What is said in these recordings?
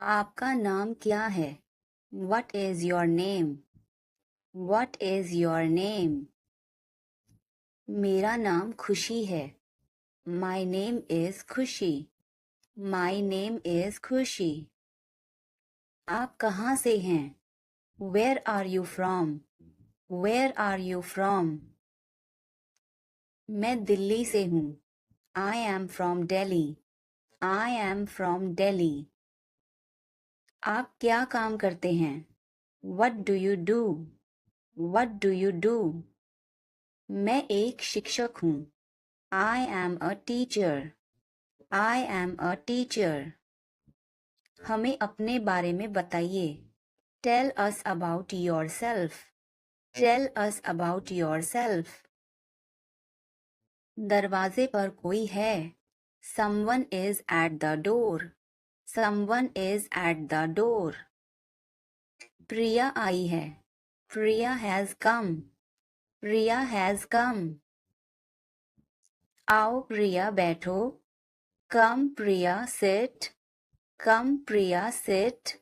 आपका नाम क्या है? What is your name? What is your name? मेरा नाम खुशी है. My name is खुशी. My name is खुशी. आप कहाँ से हैं? Where are you from? Where are you from? मैं दिल्ली से हूँ. I am from Delhi. I am from Delhi. आप क्या काम करते हैं? What do you do? What do you do? मैं एक शिक्षक हूँ. I am a teacher. I am a teacher. हमें अपने बारे में बताइए. Tell us about yourself. Tell us about yourself. दरवाजे पर कोई है. Someone is at the door. Someone is at the door. प्रिया आई है. Priya has come. Priya has come. आओ प्रिया बैठो. Come Priya sit. Come Priya sit.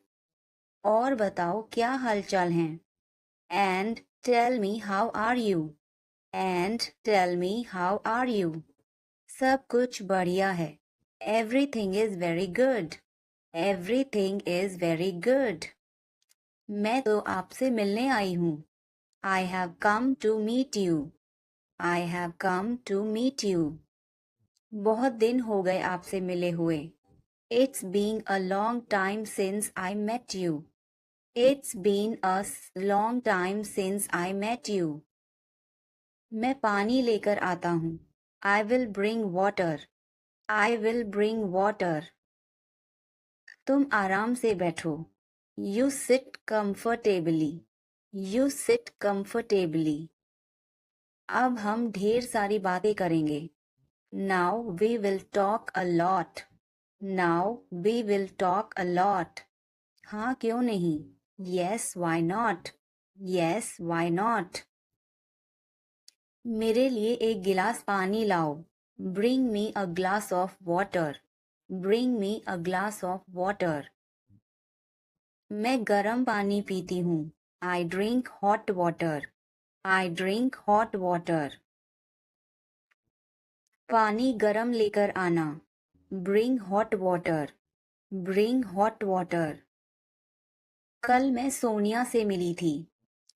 और बताओ क्या हालचाल हैं. And tell me how are you. And tell me how are you. सब कुछ बढ़िया है. Everything is very good. Everything is very good. मैं तो आपसे मिलने आई हूँ. I have come to meet you. I have come to meet you. बहुत दिन हो गए आपसे मिले हुए. It's been a long time since I met you. It's been a long time since I met you. मैं पानी लेकर आता हूँ. I will bring water. I will bring water. तुम आराम से बैठो. You sit comfortably. You sit comfortably. अब हम ढेर सारी बातें करेंगे. Now we will talk a lot. Now we will talk a lot. हाँ क्यों नहीं? Yes, why not? Yes, why not? मेरे लिए एक गिलास पानी लाओ. Bring me a glass of water. Bring me a glass of water. मैं गर्म पानी पीती हूँ. I drink hot water. I drink hot water. पानी गर्म लेकर आना. Bring hot water. Bring hot water. कल मैं सोनिया से मिली थी.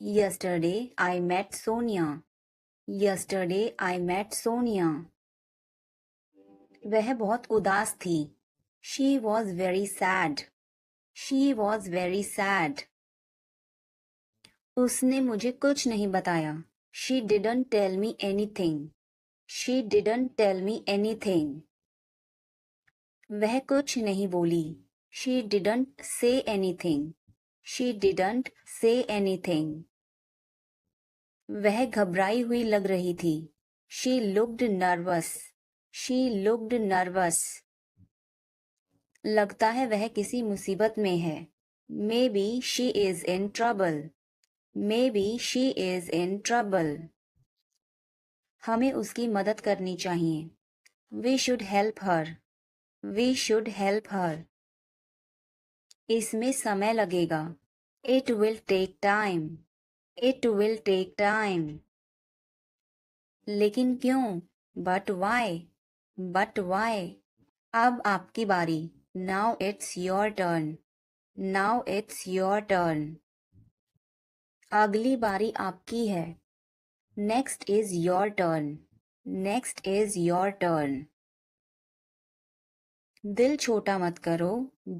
Yesterday I met Sonia. Yesterday I met Sonia. वह बहुत उदास थी. She was very sad. She was very sad. उसने मुझे कुछ नहीं बताया. She didn't tell me anything. She didn't tell me anything. वह कुछ नहीं बोली. She didn't say anything. She didn't say anything. वह घबराई हुई लग रही थी. She looked nervous. She looked nervous. लगता है वह किसी मुसीबत में है. Maybe she is in trouble. Maybe she is in trouble. हमें उसकी मदद करनी चाहिए. We should help her. We should help her. इसमें समय लगेगा. It will take time. It will take time. लेकिन क्यों? But why? But why? अब आपकी बारी. Now it's your turn. Now it's your turn. अगली बारी आपकी है. Next is your turn. Next is your turn. दिल छोटा मत करो.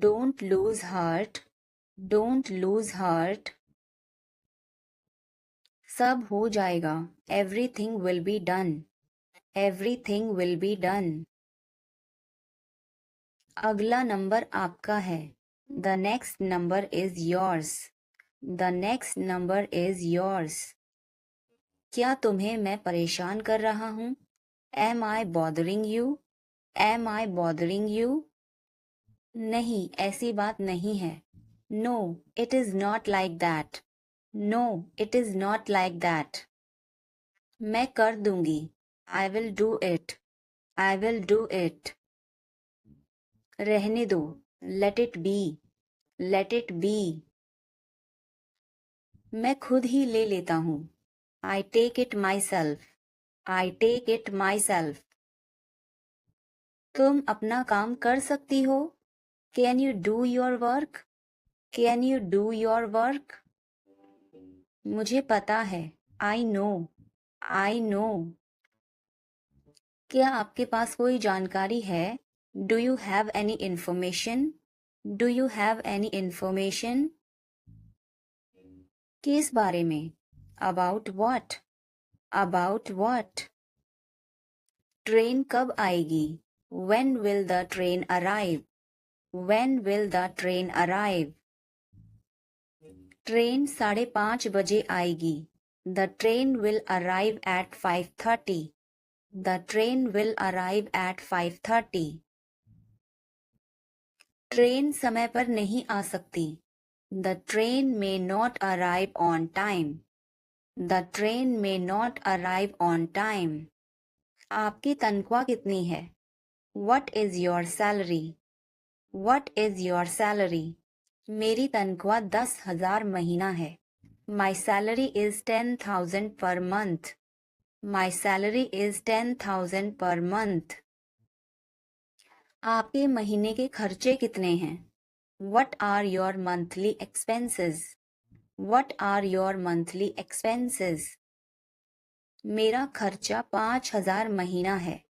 Don't lose heart. Don't lose heart. सब हो जाएगा. Everything will be done. Everything will be done. अगला नंबर आपका है. The next number is yours. The next number is yours. क्या तुम्हें मैं परेशान कर रहा हूँ? Am I bothering you? Am I bothering you? नहीं, ऐसी बात नहीं है. No, it is not like that. No, it is not like that. मैं कर दूंगी. I will do it. I will do it. रहने दो. Let it be. Let it be. मैं खुद ही ले लेता हूँ. I take it myself. I take it myself. तुम अपना काम कर सकती हो? Can you do your work? Can you do your work? मुझे पता है. I know. I know. क्या आपके पास कोई जानकारी है? Do you have any information? Do you have any information? किस बारे में? About what? About what? Train कब आएगी? When will the train arrive? When will the train arrive? Train 5:30 बजे आएगी. The train will arrive at 5:30. The train will arrive at 5:30. Train समय पर नहीं आ सकती. The train may not arrive on time. The train may not arrive on time. आपकी तनख्वाह कितनी है? What is your salary? What is your salary? मेरी तनख्वाह 10,000 महीना है. My salary is 10,000 per month. My salary is 10,000 per month. आपके महीने के खर्चे कितने हैं? What are your monthly expenses? What are your monthly expenses? मेरा खर्चा 5,000 महीना है.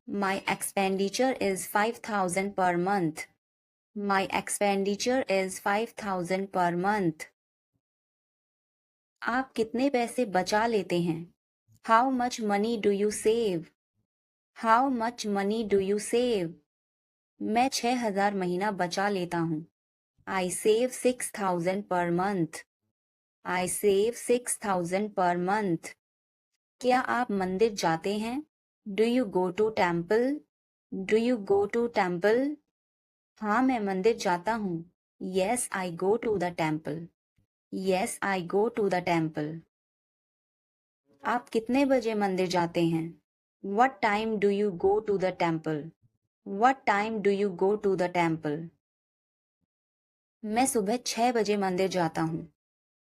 My expenditure is 5,000 per month. My expenditure is 5,000 per month. आप कितने पैसे बचा लेते हैं? How much money do you save? How much money do you save? मैं 6,000 महीना बचा लेता हूँ. I save 6,000 per month. I save 6,000 per month. क्या आप मंदिर जाते हैं? Do you go to temple? Do you go to temple? हाँ, मैं मंदिर जाता हूँ. Yes, I go to the temple. Yes, I go to the temple. आप कितने बजे मंदिर जाते हैं? What time do you go to the temple? What time do you go to the temple? मैं सुबह 6 बजे मंदिर जाता हूँ.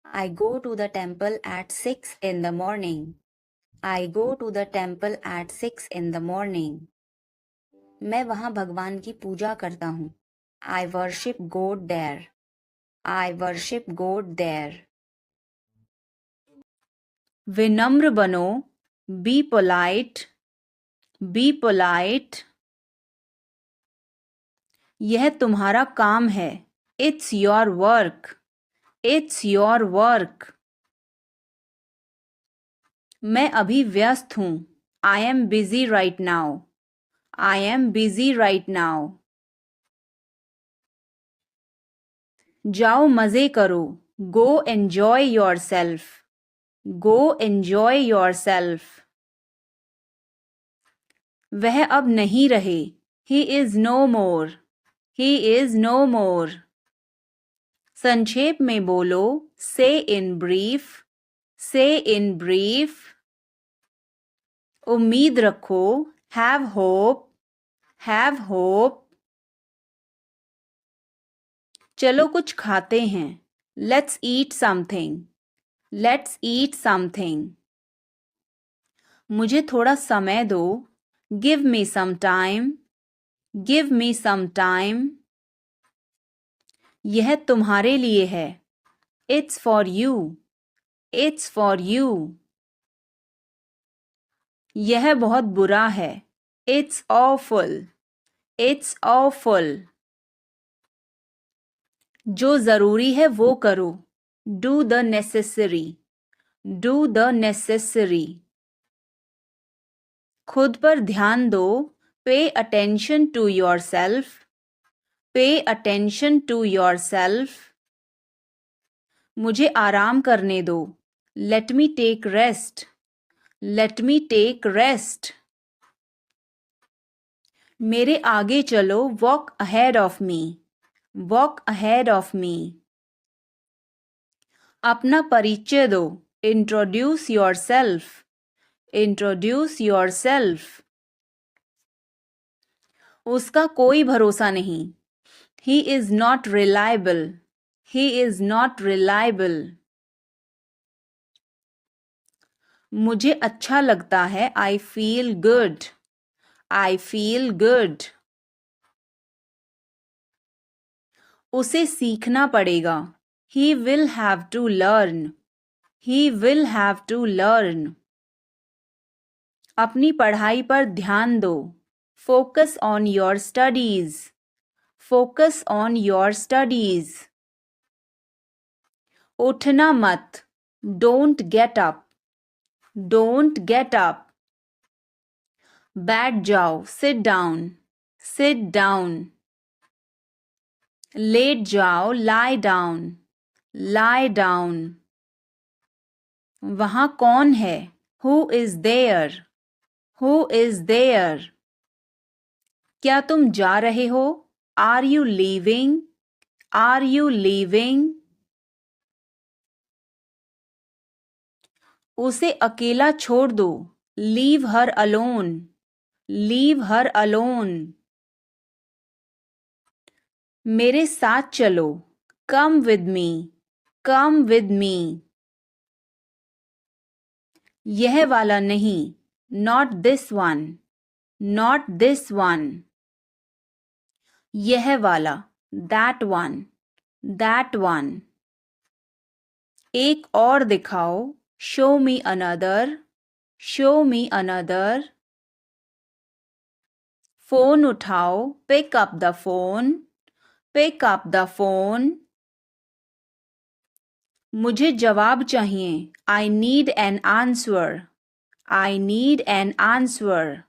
I go to the temple at 6 in the morning. I go to the temple at 6 in the morning. मैं वहाँ भगवान की पूजा करता हूँ. I worship God there. I worship God there. विनम्र बनो. Be polite. Be polite. यह तुम्हारा काम है. It's your work. It's your work. मैं अभी व्यस्त हूँ. I am busy right now. I am busy right now. जाओ मजे करो. Go enjoy yourself. Go enjoy yourself. वह अब नहीं रहे. He is no more. He is no more. संक्षेप में बोलो. Say in brief. Say in brief. उम्मीद रखो. Have hope. Have hope. चलो कुछ खाते हैं. Let's eat something. Let's eat something. मुझे थोड़ा समय दो. Give me some time. Give me some time. यह तुम्हारे लिए है. It's for you. It's for you. यह बहुत बुरा है. It's awful. It's awful. जो जरूरी है वो करो. Do the necessary. Do the necessary. खुद पर ध्यान दो. Pay attention to yourself. Pay attention to yourself. मुझे आराम करने दो. Let me take rest. Let me take rest. मेरे आगे चलो. Walk ahead of me. Walk ahead of me. अपना परिचय दो. Introduce yourself. Introduce yourself. उसका कोई भरोसा नहीं. He is not reliable. He is not reliable. मुझे अच्छा लगता है. I feel good. I feel good. उसे सीखना पड़ेगा. He will have to learn. He will have to learn. अपनी पढ़ाई पर ध्यान दो. Focus on your studies. Focus on your studies. उठना मत. Don't get up. Don't get up. बैठ जाओ. Sit down. Sit down. लेट जाओ. Lie down. Lie down. वहाँ कौन है? Who is there? Who is there? क्या तुम जा रहे हो? Are you leaving? Are you leaving? उसे अकेला छोड़ दो. Leave her alone. Leave her alone. मेरे साथ चलो. Come with me. Come with me. यह वाला नहीं. Not this one. Not this one. यह वाला. That one. That one. एक और दिखाओ. Show me another. Show me another. Phone उठाओ. Pick up the phone. Pick up the phone. मुझे जवाब चाहिए. I need an answer. I need an answer.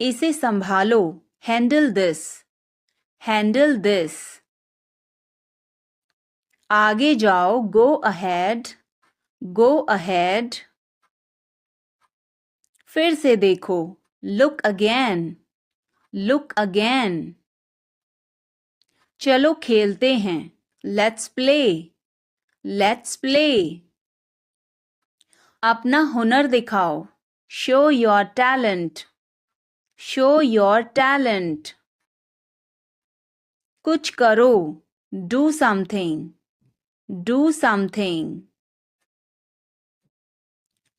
इसे संभालो. Handle this. Handle this. आगे जाओ. Go ahead. Go ahead. फिर से देखो. Look again. Look again. चलो खेलते हैं. Let's play. Let's play. अपना हुनर दिखाओ. Show your talent. Show your talent. कुछ करो. Do something. Do something.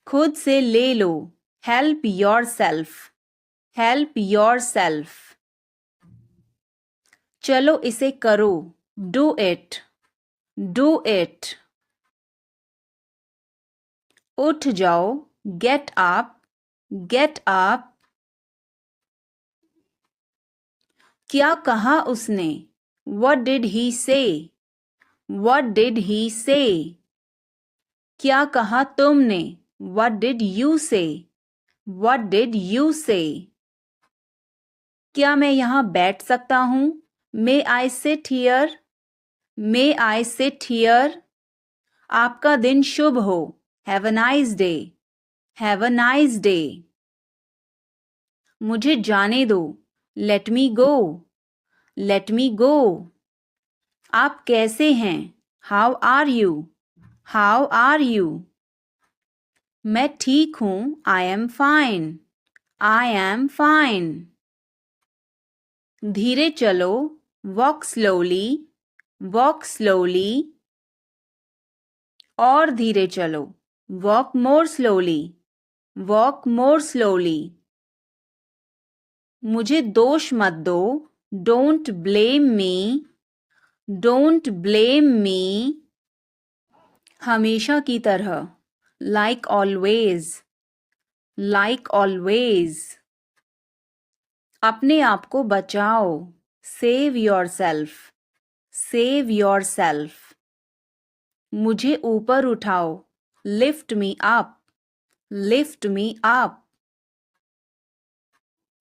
खुद से ले लो. Help yourself. Help yourself. चलो इसे करो. Do it. Do it. उठ जाओ. Get up. Get up. क्या कहा उसने? What did he say? What did he say? क्या कहा तुमने? What did you say? What did you say? क्या मैं यहाँ बैठ सकता हूँ? May I sit here? May I sit here? आपका दिन शुभ हो. Have a nice day. Have a nice day. मुझे जाने दो. Let me go. Let me go. आप कैसे हैं? How are you? How are you? मैं ठीक हूँ. I am fine. I am fine. धीरे चलो. Walk slowly. Walk slowly. और धीरे चलो. Walk more slowly. Walk more slowly. मुझे दोष मत दो. Don't blame me. Don't blame me. हमेशा की तरह. Like always. Like always. अपने आप को बचाओ. Save yourself. Save yourself. मुझे ऊपर उठाओ. Lift me up. Lift me up.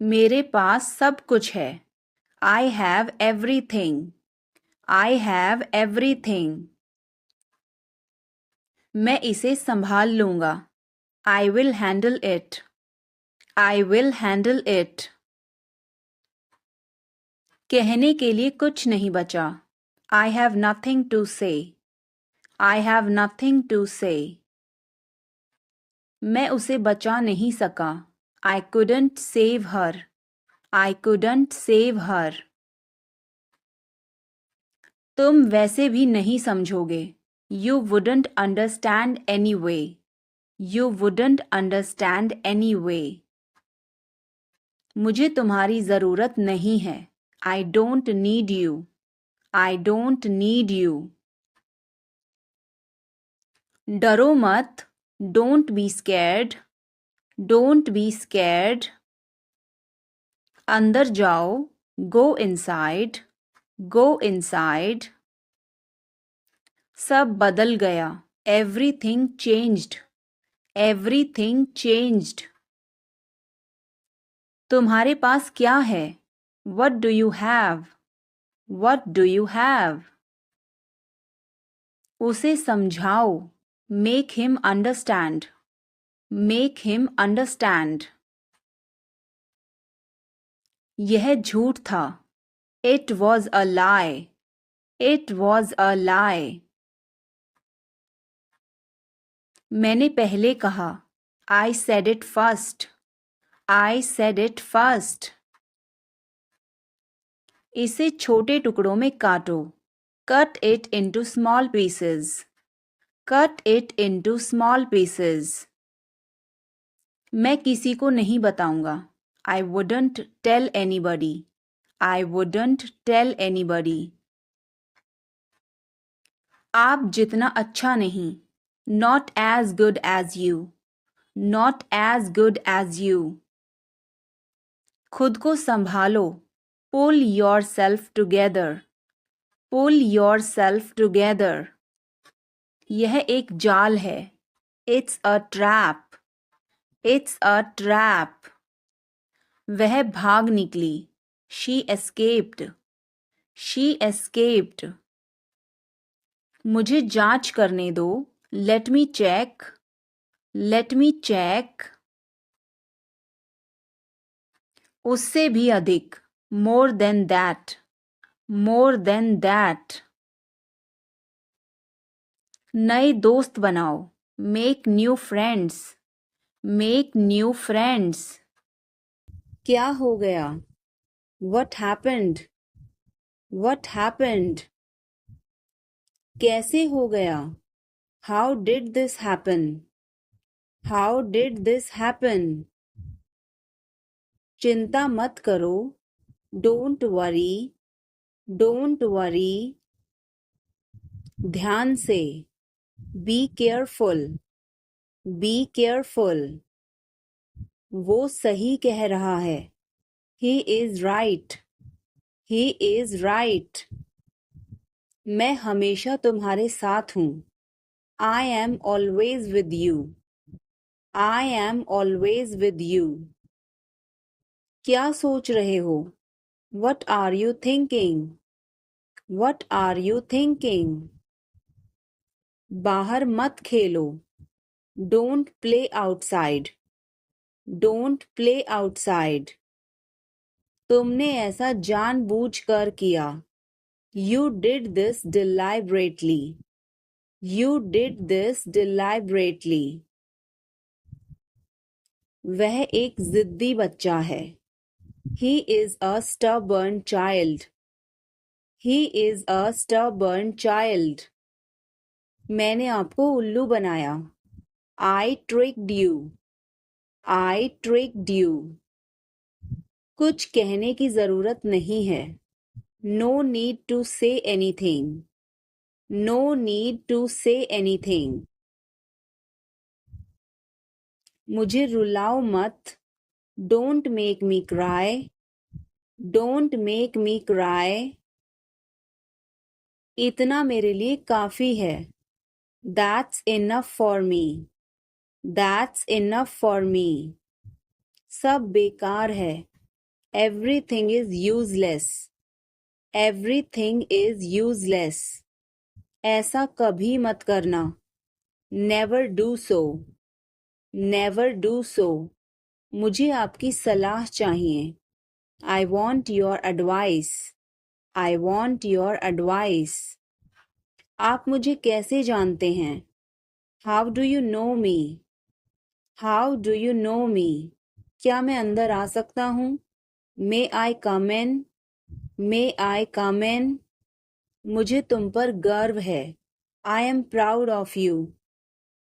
मेरे पास सब कुछ है. I have everything. I have everything. मैं इसे संभाल लूंगा. I will handle it. I will handle it. कहने के लिए कुछ नहीं बचा. I have nothing to say. I have nothing to say. मैं उसे बचा नहीं सका. I couldn't save her. I couldn't save her. तुम वैसे भी नहीं समझोगे. You wouldn't understand anyway. You wouldn't understand anyway. मुझे तुम्हारी ज़रूरत नहीं है. I don't need you. I don't need you. डरो मत. Don't be scared. Don't be scared. अंदर जाओ. Go inside. Go inside. सब बदल गया. Everything changed. Everything changed. तुम्हारे पास क्या है? What do you have? What do you have? उसे समझाओ. Make him understand. Make him understand. यह झूठ था. It was a lie. It was a lie. मैंने पहले कहा. I said it first. I said it first. इसे छोटे टुकड़ों में काटो. Cut it into small pieces. Cut it into small pieces. मैं किसी को नहीं बताऊंगा. I wouldn't tell anybody. I wouldn't tell anybody. आप जितना अच्छा नहीं. Not as good as you. Not as good as you. खुद को संभालो. Pull yourself together. Pull yourself together. यह एक जाल है. It's a trap. It's a trap. वह भाग निकली. She escaped. She escaped. मुझे जांच करने दो. Let me check. Let me check. उससे भी अधिक. More than that. More than that. नए दोस्त बनाओ. Make new friends. Make new friends. क्या हो गया? What happened? What happened? कैसे हो गया? How did this happen? How did this happen? चिंता मत करो. Don't worry. Don't worry. ध्यान से. Be careful. Be careful. वो सही कह रहा है. He is right. He is right. मैं हमेशा तुम्हारे साथ हूँ. I am always with you. I am always with you. क्या सोच रहे हो? What are you thinking? What are you thinking? बाहर मत खेलो. Don't play outside. Don't play outside. तुमने ऐसा जानबूझकर किया. You did this deliberately. You did this deliberately. वह एक जिद्दी बच्चा है. He is a stubborn child. He is a stubborn child. मैंने आपको उल्लू बनाया. I tricked you. I tricked you. कुछ कहने की जरूरत नहीं है. No need to say anything. No need to say anything. मुझे रुलाओ मत. Don't make me cry. Don't make me cry. इतना मेरे लिए काफी है. That's enough for me. That's enough for me. सब बेकार है. Everything is useless. Everything is useless. ऐसा कभी मत करना. Never do so. Never do so. मुझे आपकी सलाह चाहिए. I want your advice. I want your advice. आप मुझे कैसे जानते हैं? How do you know me? How do you know me? क्या मैं अंदर आ सकता हूँ? May I come in? May I come in? मुझे तुम पर गर्व है। I am proud of you.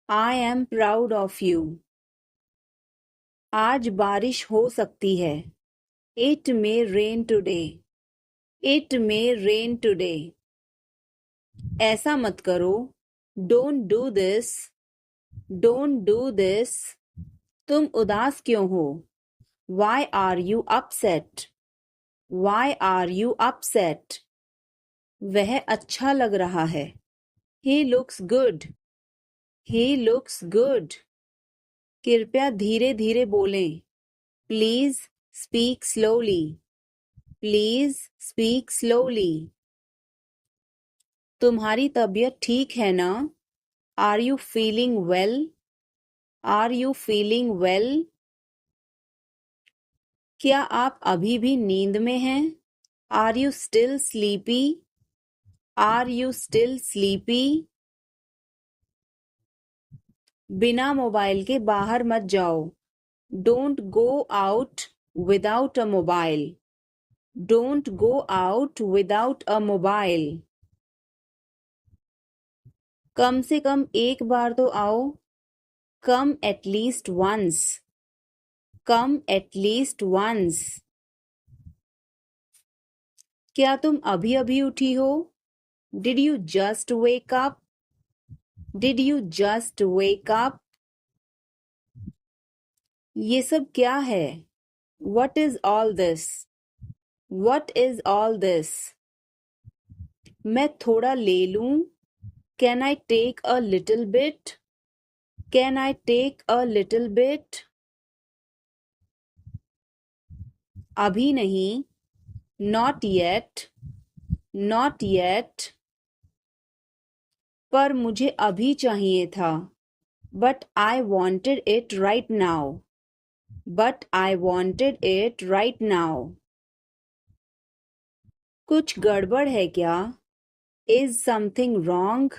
I am proud of you. आज बारिश हो सकती है। It may rain today. It may rain today. ऐसा मत करो। Don't do this. Don't do this. तुम उदास क्यों हो? Why are you upset? Why are you upset? वह अच्छा लग रहा है। He looks good. He looks good. कृपया धीरे धीरे बोलें। Please speak slowly. Please speak slowly. तुम्हारी तबीयत ठीक है ना? Are you feeling well? Are you feeling well? क्या आप अभी भी नींद में हैं? Are you still sleepy? Are you still sleepy? बिना मोबाइल के बाहर मत जाओ। Don't go out without a mobile. Don't go out without a mobile. कम से कम एक बार तो आओ। Come at least once. Come at least once. क्या तुम अभी अभी उठी हो? Did you just wake up? Did you just wake up? ये सब क्या है? What is all this? What is all this? मैं थोड़ा ले लूं? Can I take a little bit? Can I take a little bit? अभी नहीं। Not yet. Not yet. पर मुझे अभी चाहिए था। But I wanted it right now. But I wanted it right now. कुछ गड़बड़ है क्या? Is something wrong?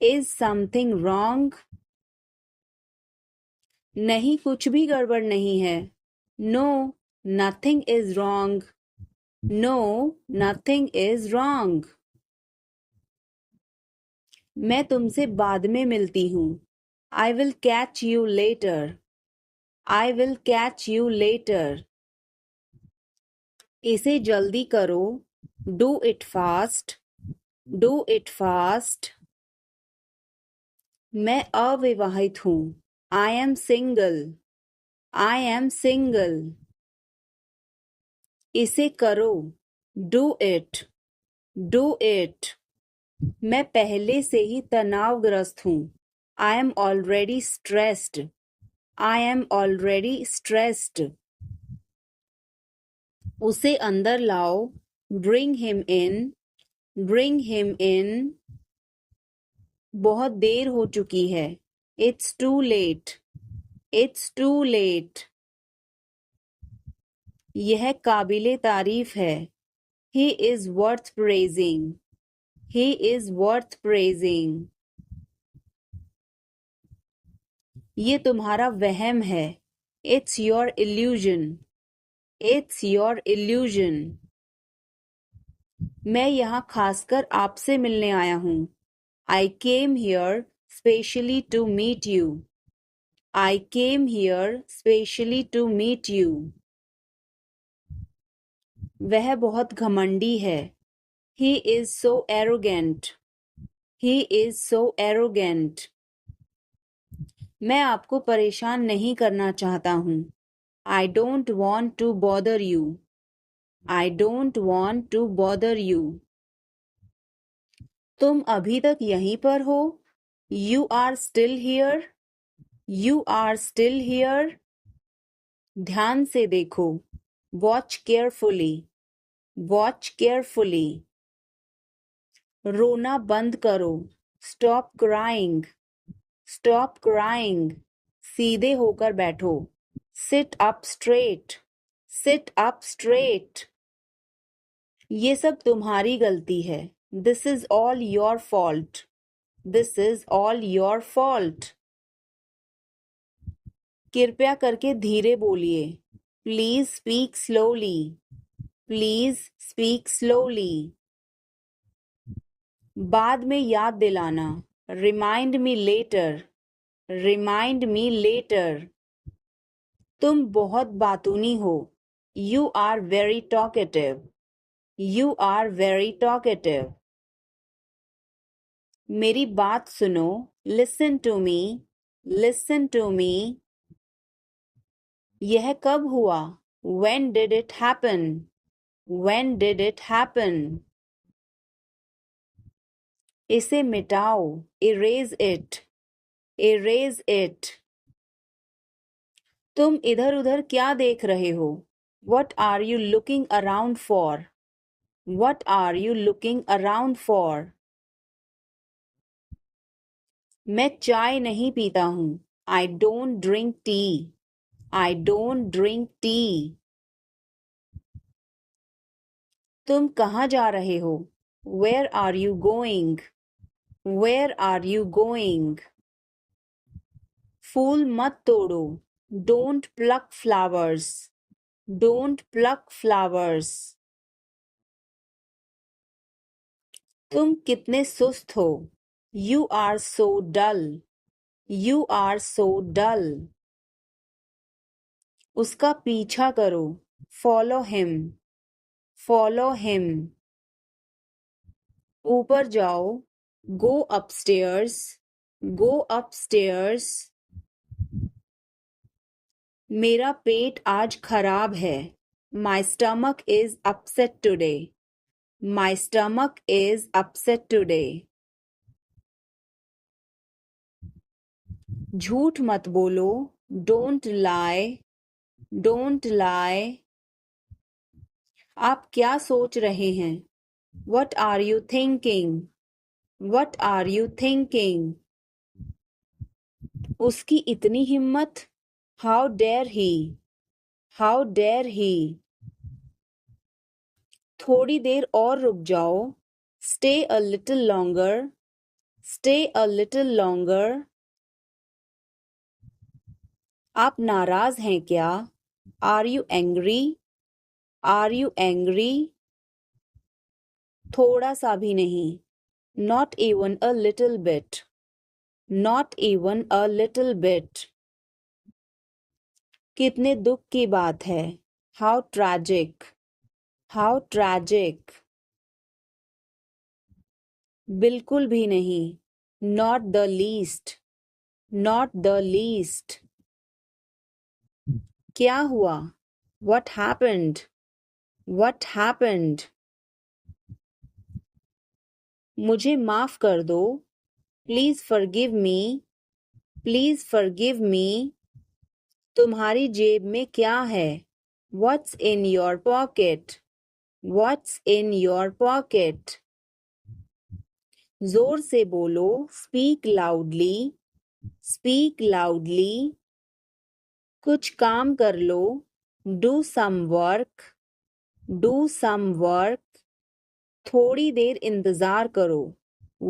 Is something wrong? नहीं, कुछ भी गड़बड़ नहीं है। No, nothing is wrong. No, nothing is wrong. मैं तुमसे बाद में मिलती हूँ। I will catch you later. I will catch you later. इसे जल्दी करो। Do it fast. Do it fast. मैं अविवाहित हूँ। I am single. I am single. इसे करो। Do it. Do it. मैं पहले से ही तनावग्रस्त हूँ। I am already stressed. I am already stressed. उसे अंदर लाओ। Bring him in. Bring him in. बहुत देर हो चुकी है। It's too late. It's too late. यह काबिले तारीफ है। He is worth praising. He is worth praising. ये तुम्हारा वहम है। It's your illusion. It's your illusion. मैं यहाँ खासकर आपसे मिलने आया हूँ। I came here specially to meet you. I came here specially to meet you. वह बहुत घमंडी है। He is so arrogant. He is so arrogant. मैं आपको परेशान नहीं करना चाहता हूँ। I don't want to bother you. I don't want to bother you. तुम अभी तक यहीं पर हो? You are still here. You are still here. ध्यान से देखो। Watch carefully. Watch carefully. रोना बंद करो। Stop crying. Stop crying. सीधे होकर बैठो। Sit up straight. Sit up straight. ये सब तुम्हारी गलती है। This is all your fault. This is all your fault. कृपया करके धीरे बोलिए। Please speak slowly. Please speak slowly. बाद में याद दिलाना, remind me later, remind me later. तुम बहुत बातूनी हो, you are very talkative, you are very talkative. मेरी बात सुनो, listen to me, listen to me. यह कब हुआ, when did it happen, when did it happen। इसे मिटाओ, erase it, erase it। तुम इधर उधर क्या देख रहे हो, what are you looking around for, what are you looking around for। मैं चाय नहीं पीता हूँ, I don't drink tea, I don't drink tea। तुम कहाँ जा रहे हो, where are you going, where are you going। फूल मत तोड़ो, don't pluck flowers, don't pluck flowers। तुम कितने सुस्त हो, you are so dull, you are so dull। उसका पीछा करो, follow him, follow him। ऊपर जाओ, go upstairs, go upstairs। मेरा पेट आज खराब है, my stomach is upset today, my stomach is upset today। झूठ मत बोलो, don't lie, don't lie। आप क्या सोच रहे हैं, what are you thinking, what are you thinking। उसकी इतनी हिम्मत, how dare he, how dare he। थोड़ी देर और रुक जाओ, stay a little longer, stay a little longer। आप नाराज हैं क्या, are you angry, are you angry। थोड़ा सा भी नहीं, not even a little bit, not even a little bit। कितने दुख की बात है, how tragic, how tragic। बिल्कुल भी नहीं, not the least, not the least। क्या हुआ, what happened, what happened। मुझे माफ कर दो, please forgive me, please forgive me। तुम्हारी जेब में क्या है, what's in your pocket, what's in your pocket। जोर से बोलो, speak loudly, speak loudly। कुछ काम कर लो, do some work, do some work। थोड़ी देर इंतजार करो,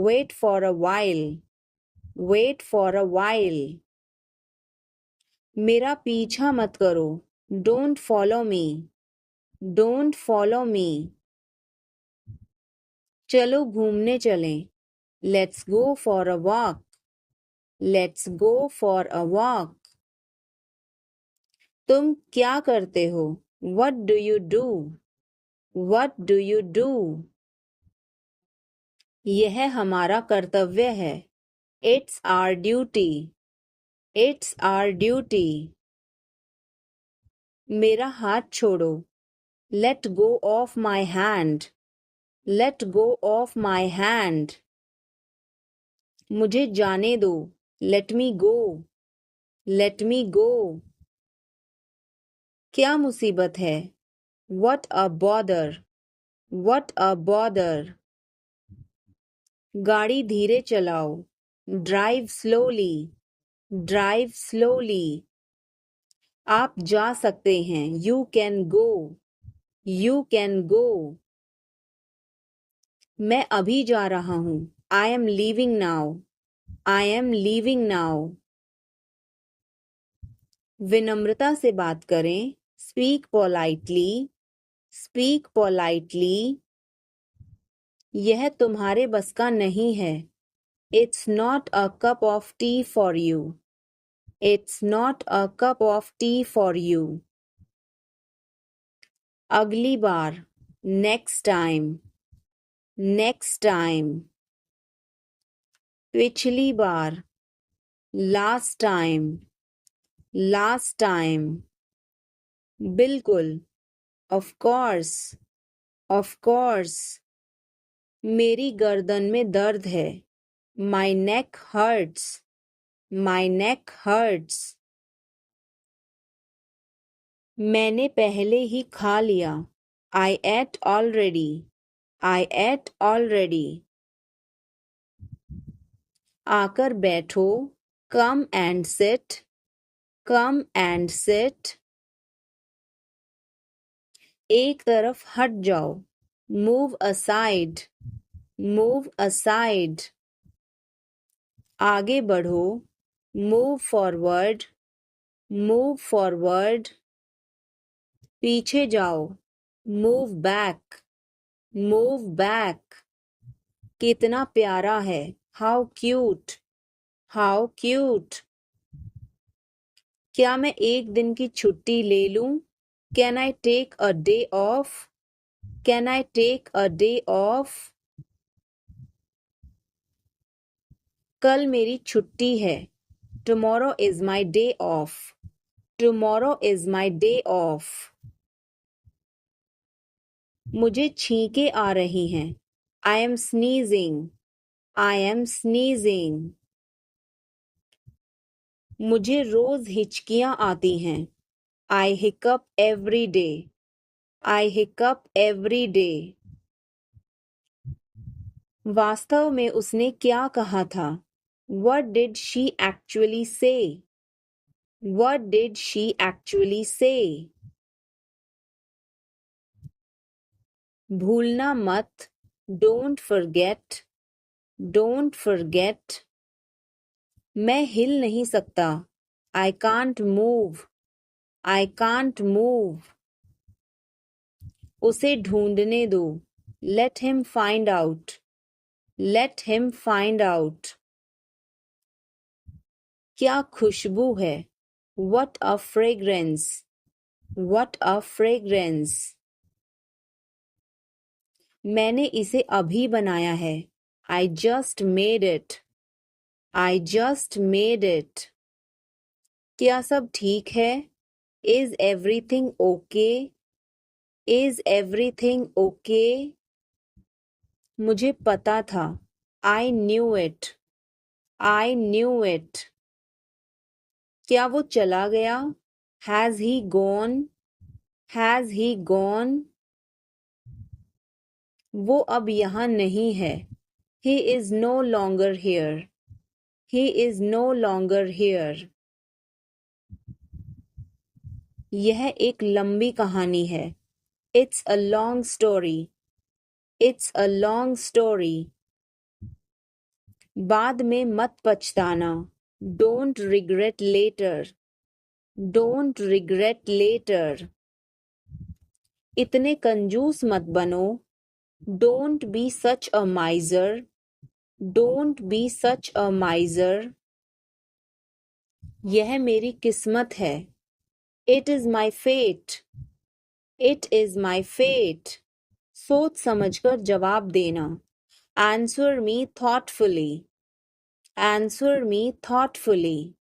wait for a while, wait for a while। मेरा पीछा मत करो, don't follow me, don't follow me। चलो घूमने चलें, let's go for a walk, let's go for a walk। तुम क्या करते हो, what do you do, what do you do। यह हमारा कर्तव्य है, it's our duty, it's our duty। मेरा हाथ छोड़ो, let go of my hand, let go of my hand। मुझे जाने दो, let me go, let me go। क्या मुसीबत है, what a bother, what a bother। गाड़ी धीरे चलाओ, drive slowly, drive slowly। आप जा सकते हैं, you can go, you can go। मैं अभी जा रहा हूँ, I am leaving now, I am leaving now। विनम्रता से बात करें, speak politely, speak politely। यह तुम्हारे बस का नहीं है. It's not a cup of tea for you. It's not a cup of tea for you. अगली बार. Next time. Next time. पिछली बार. Last time. Last time. बिल्कुल. Of course. Of course. मेरी गर्दन में दर्द है. My neck hurts. My neck hurts. मैंने पहले ही खा लिया. I ate already. I ate already. आकर बैठो. Come and sit. Come and sit. एक तरफ हट जाओ. Move aside. Move aside. आगे बढ़ो. Move forward. Move forward. पीछे जाओ. Move back. Move back. कितना प्यारा है. How cute. How cute. क्या मैं एक दिन की छुट्टी ले लूं? Can I take a day off? Can I take a day off? कल मेरी छुट्टी है. Tomorrow is my day off. Tomorrow is my day off. मुझे छींकें आ रही हैं. I am sneezing. I am sneezing. मुझे रोज हिचकियां आती हैं. I hiccup every day. I hiccup every day. वास्तव में उसने क्या कहा था? What did she actually say? What did she actually say? भूलना मत. Don't forget. Don't forget. मैं हिल नहीं सकता. I can't move. I can't move. उसे ढूंढने दो. Let him find out. Let him find out. क्या खुशबू है. What a fragrance. What a fragrance. मैंने इसे अभी बनाया है. I just made it. I just made it. क्या सब ठीक है? Is everything okay? Is everything okay? मुझे पता था. I knew it. I knew it. क्या वो चला गया? Has he gone? Has he gone? वो अब यहाँ नहीं है. He is no longer here. He is no longer here. यह एक लंबी कहानी है. It's a long story. It's a long story. बाद में मत पछताना. Don't regret later. Don't regret later. इतने कंजूस मत बनो. Don't be such a miser. Don't be such a miser. यह मेरी किस्मत है. It is my fate. It is my fate. सोच समझकर जवाब देना. Answer me thoughtfully. Answer me thoughtfully.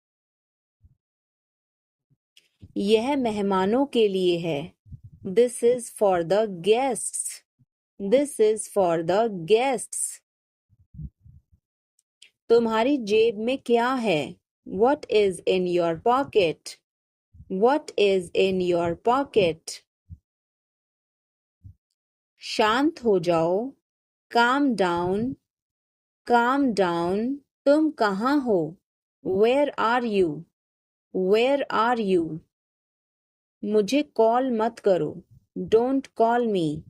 यह मेहमानों के लिए है. This is for the guests. This is for the guests. तुम्हारी जेब में क्या है? What is in your pocket? What is in your pocket? शांत हो जाओ. Calm down. Calm down. तुम कहाँ हो? Where are you? Where are you? मुझे कॉल मत करो. Don't call me.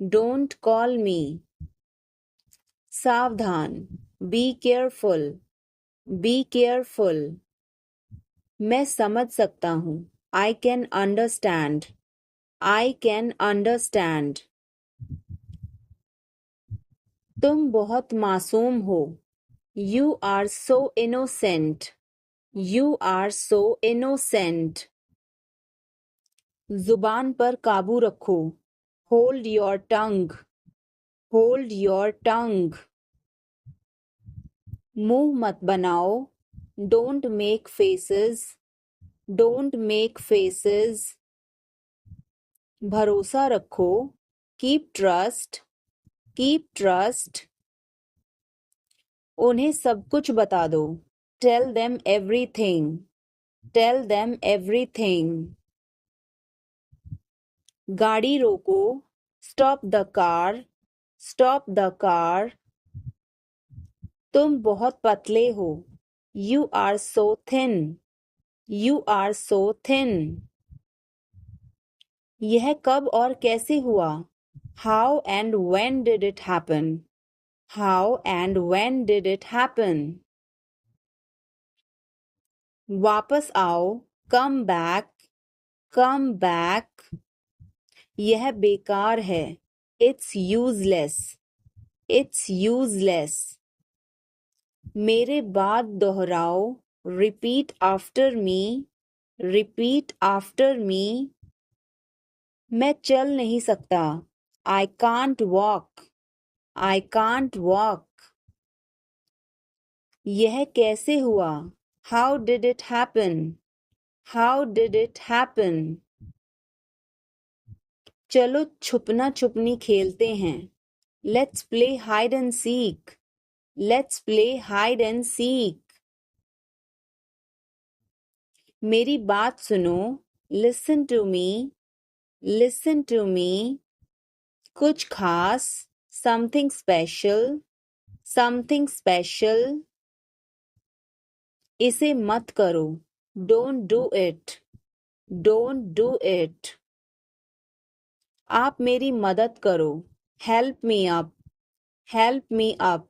Don't call me. सावधान. Be careful. Be careful. मैं समझ सकता हूँ. I can understand. I can understand. तुम बहुत मासूम हो। You are so innocent. You are so innocent. जुबान पर काबू रखो। Hold your tongue. Hold your tongue. मुंह मत बनाओ। Don't make faces. Don't make faces. भरोसा रखो। Keep trust. Keep trust. उन्हें सब कुछ बता दो। Tell them everything. Tell them everything. गाड़ी रोको। Stop the car. Stop the car. तुम बहुत पतले हो। You are so thin. You are so thin. यह कब और कैसे हुआ? How and when did it happen? How and when did it happen? वापस आओ। Come back. Come back. यह बेकार है। It's useless. It's useless. मेरे बाद दोहराओ। Repeat after me. Repeat after me. मैं चल नहीं सकता। I can't walk. I can't walk. यह कैसे हुआ? How did it happen? How did it happen? चलो छुपना छुपनी खेलते हैं। Let's play hide and seek. Let's play hide and seek. मेरी बात सुनो। Listen to me. Listen to me. कुछ खास। Something special. Something special. इसे मत करो। Don't do it. Don't do it. आप मेरी मदद करो। Help me up. Help me up.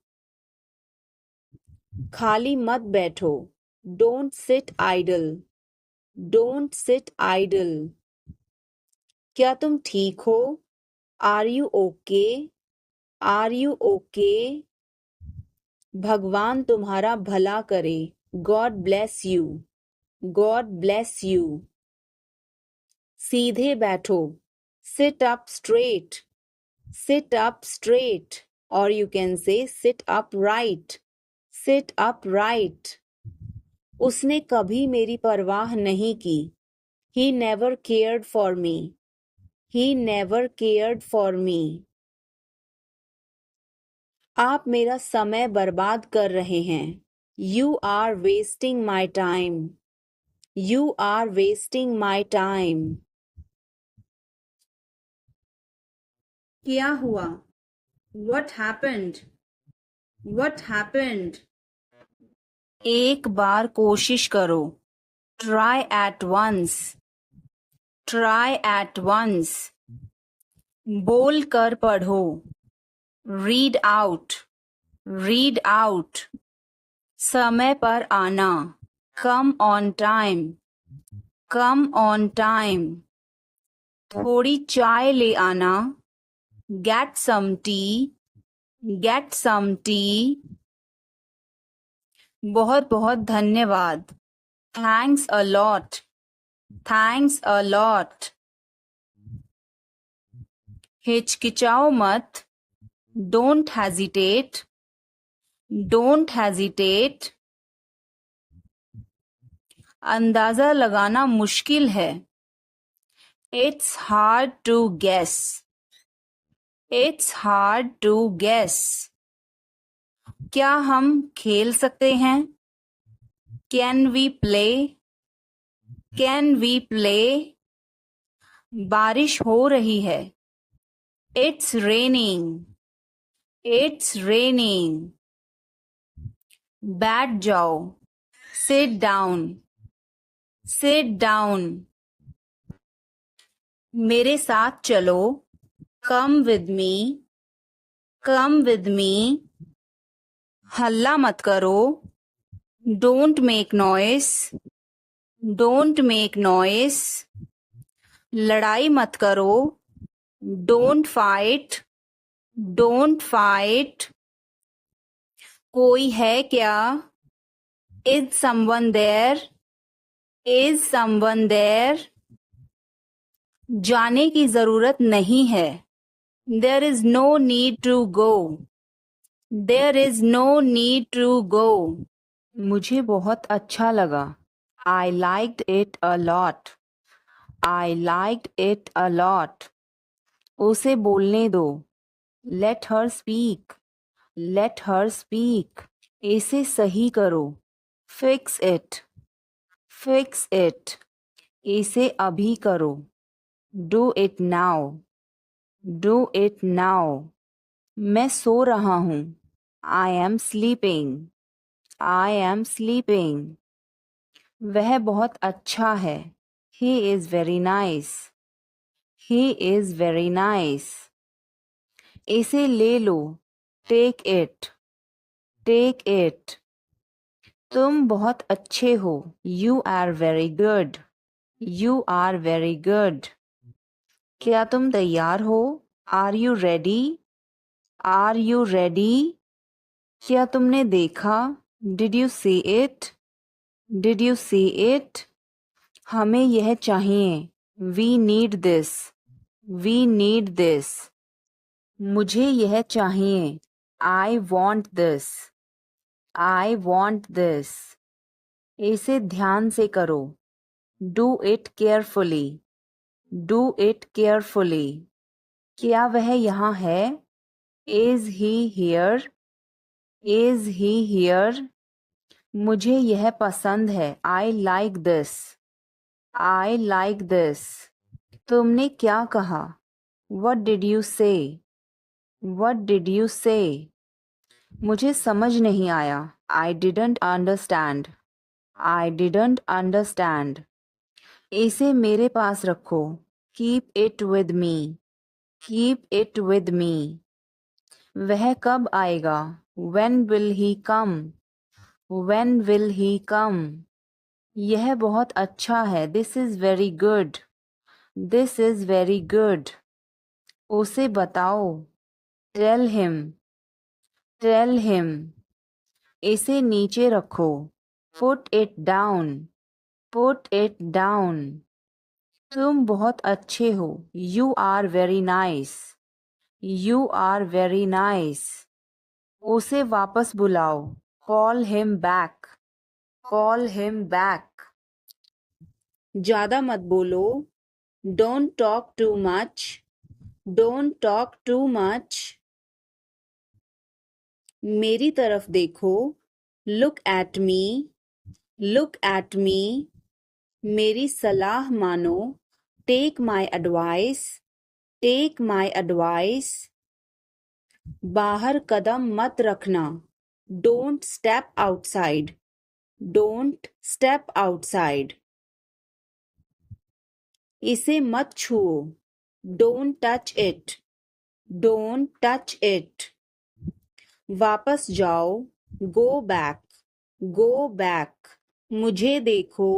खाली मत बैठो। Don't sit idle. Don't sit idle. क्या तुम ठीक हो? Are you okay? Are you okay? भगवान तुम्हारा भला करे। God bless you. God bless you. सीधे बैठो। Sit up straight. Sit up straight. Or you can say sit upright. Sit upright. उसने कभी मेरी परवाह नहीं की। He never cared for me. He never cared for me. आप मेरा समय बर्बाद कर रहे हैं। You are wasting my time. You are wasting my time. क्या हुआ? What happened? What happened? एक बार कोशिश करो। Try at once. Try at once. बोल कर पढ़ो। Read out. Read out. समय पर आना। Come on time. Come on time. थोड़ी चाय ले आना। Get some tea. Get some tea. बहुत बहुत धन्यवाद। Thanks a lot. Thanks a lot. हिचकिचाओ मत। Don't hesitate. Don't hesitate. अंदाजा लगाना मुश्किल है। It's hard to guess. It's hard to guess. क्या हम खेल सकते हैं? Can we play? Can we play? बारिश हो रही है। It's raining. It's raining. बैठ जाओ। Sit down. Sit down. मेरे साथ चलो। Come with me. Come with me. हल्ला मत करो। Don't make noise. Don't make noise. लड़ाई मत करो। Don't fight. Don't fight. कोई है क्या? Is someone there? Is someone there? जाने की जरूरत नहीं है. There is no need to go. There is no need to go. मुझे बहुत अच्छा लगा. I liked it a lot. I liked it a lot. उसे बोलने दो. Let her speak. Let her speak. इसे सही करो. Fix it. Fix it. इसे अभी करो. Do it now. Do it now. मैं सो रहा हूँ. I am sleeping. I am sleeping. वह बहुत अच्छा है. He is very nice. He is very nice. इसे ले लो. Take it. Take it. तुम बहुत अच्छे हो. You are very good. You are very good. क्या तुम तैयार हो? Are you ready? Are you ready? क्या तुमने देखा? Did you see it? Did you see it? हमें यह चाहिए. We need this. We need this. मुझे यह चाहिए. I want this. I want this. इसे ध्यान से करो. Do it carefully. Do it carefully. क्या वह यहाँ है? Is he here? Is he here? मुझे यह पसंद है. I like this. I like this. तुमने क्या कहा? What did you say? What did you say? मुझे समझ नहीं आया. I didn't understand. I didn't understand. इसे मेरे पास रखो. Keep it with me. Keep it with me. वह कब आएगा? When will he come? When will he come? यह बहुत अच्छा है. This is very good. This is very good. उसे बताओ. Tell him. Tell him. इसे नीचे रखो. Put it down. Put it down. तुम बहुत अच्छे हो. You are very nice. You are very nice. उसे वापस बुलाओ. Call him back. Call him back. ज़्यादा मत बोलो. Don't talk too much. Don't talk too much. मेरी तरफ देखो. Look at me. Look at me. मेरी सलाह मानो. Take my advice. Take my advice. बाहर कदम मत रखना. Don't step outside. Don't step outside. इसे मत छुओ. Don't touch it. Don't touch it. वापस जाओ. Go back. Go back. मुझे देखो.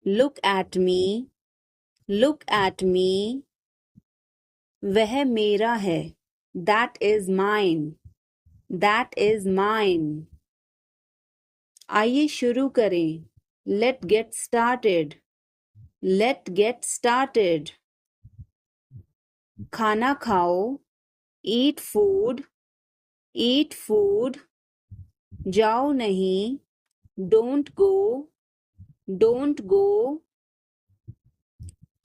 Look at me. Look at me. वह मेरा है. That is mine. That is mine. आइए शुरू करें. Let's get started. Let's get started. खाना खाओ. Eat food. Eat food. जाओ नहीं. Don't go. Don't go.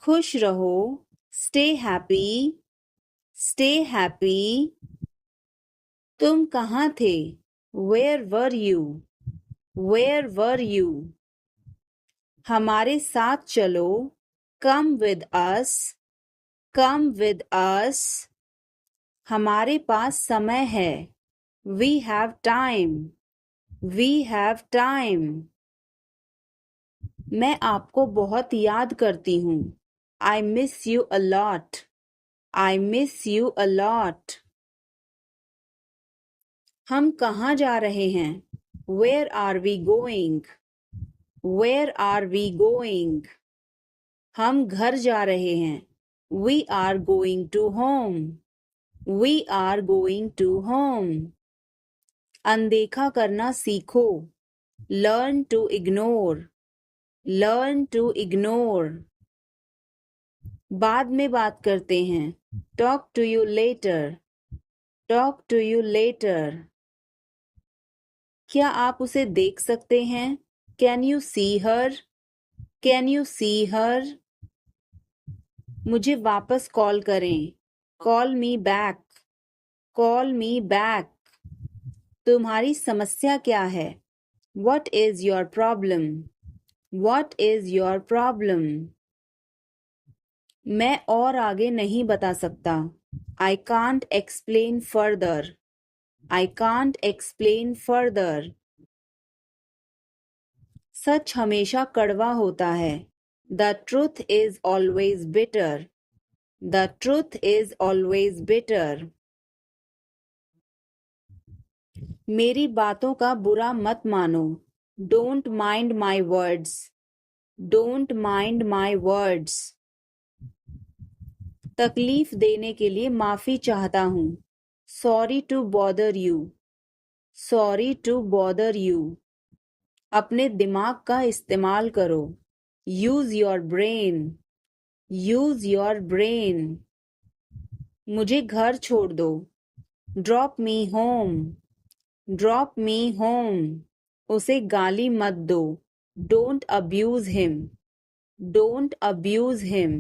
खुश रहो. Stay happy. Stay happy. तुम कहाँ थे? Where were you? Where were you? हमारे साथ चलो. Come with us. Come with us. हमारे पास समय है. We have time. We have time. मैं आपको बहुत याद करती हूँ. I miss you a lot. I miss you a lot. हम कहाँ जा रहे हैं? Where are we going? Where are we going? हम घर जा रहे हैं. We are going to home. We are going to home. अनदेखा करना सीखो. Learn to ignore. Learn to ignore. बाद में बात करते हैं. Talk to you later. Talk to you later. क्या आप उसे देख सकते हैं? Can you see her? Can you see her? मुझे वापस कॉल करें. Call me back. Call me back. तुम्हारी समस्या क्या है? What is your problem? What is your problem? मैं और आगे नहीं बता सकता. I can't explain further. I can't explain further. सच हमेशा कड़वा होता है. The truth is always bitter. The truth is always bitter. मेरी बातों का बुरा मत मानो. Don't mind my words. Don't mind my words. तकलीफ देने के लिए माफी चाहता हूँ. Sorry to bother you. Sorry to bother you. अपने दिमाग का इस्तेमाल करो. Use your brain. Use your brain. मुझे घर छोड़ दो. Drop me home. Drop me home. उसे गाली मत दो. Don't abuse him. Don't abuse him.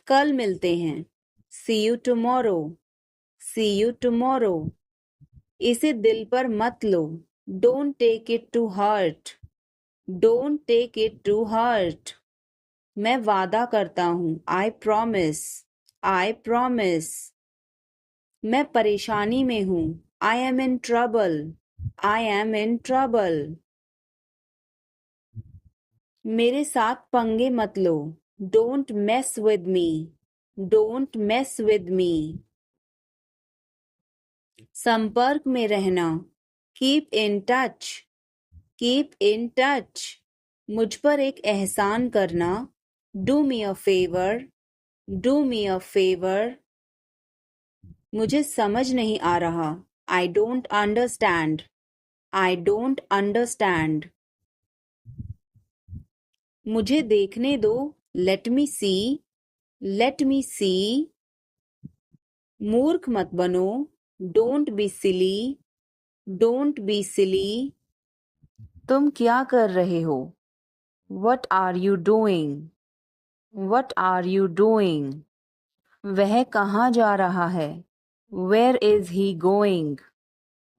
कल मिलते हैं. See you tomorrow. See you tomorrow. इसे दिल पर मत लो. Don't take it to heart. Don't take it to heart. मैं वादा करता हूँ. I promise. I promise. मैं परेशानी में हूँ. I am in trouble. I am in trouble. मेरे साथ पंगे मत लो. Don't mess with me. Don't mess with me. संपर्क में रहना. Keep in touch. Keep in touch. मुझ पर एक एहसान करना. Do me a favor. Do me a favor. मुझे समझ नहीं आ रहा. I don't understand. I don't understand. मुझे देखने दो. Let me see. Let me see. मूर्ख मत बनो. Don't be silly. Don't be silly. तुम क्या कर रहे हो? What are you doing? What are you doing? वह कहाँ जा रहा है? Where is he going?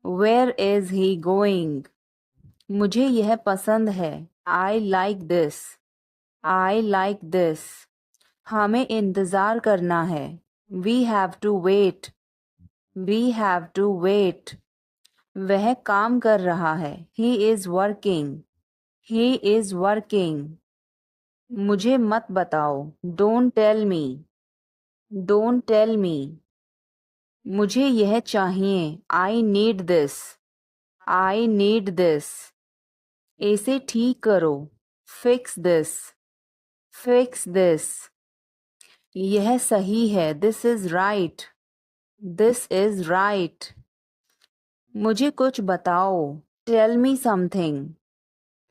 Where is he going? मुझे यह पसंद है. I like this. I like this. हमें इंतज़ार करना है. We have to wait. We have to wait. वह काम कर रहा है. He is working. He is working. मुझे मत बताओ. Don't tell me. Don't tell me. मुझे यह चाहिए. I need this. I need this. इसे ठीक करो. Fix this. Fix this. यह सही है. This is right. This is right. मुझे कुछ बताओ. Tell me something.